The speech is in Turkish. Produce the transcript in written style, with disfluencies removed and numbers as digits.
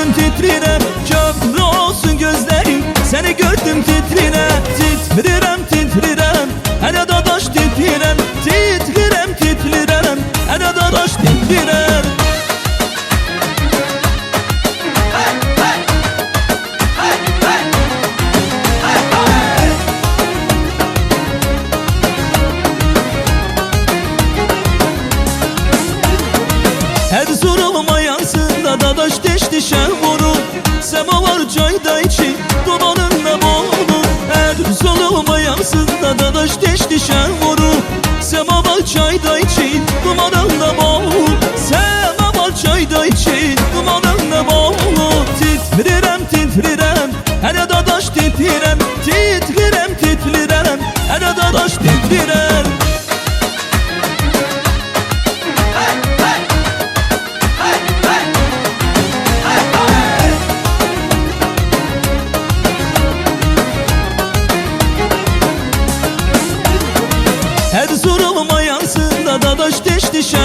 gördüm titrine, köprü olsun gözlerim. Seni gördüm titrine, titrirem titrirem. Hele dadaş titrirem, titrirem titrirem. Hele dadaş titrirem. Erzurum'a yansında dadaş teştişe vurur. Semavar çayda içi dumanınla boğulur. Erzurum'a yansında dadaş teştişe vurur. Semavar çayda içi dumanınla boğulur. Semavar çayda içi dumanınla boğulur. Titrirem titrirem, hele dadaş titrirem. Titrirem titrirem, hele dadaş titrirem. Erzurum'a yansında dadaş teştişe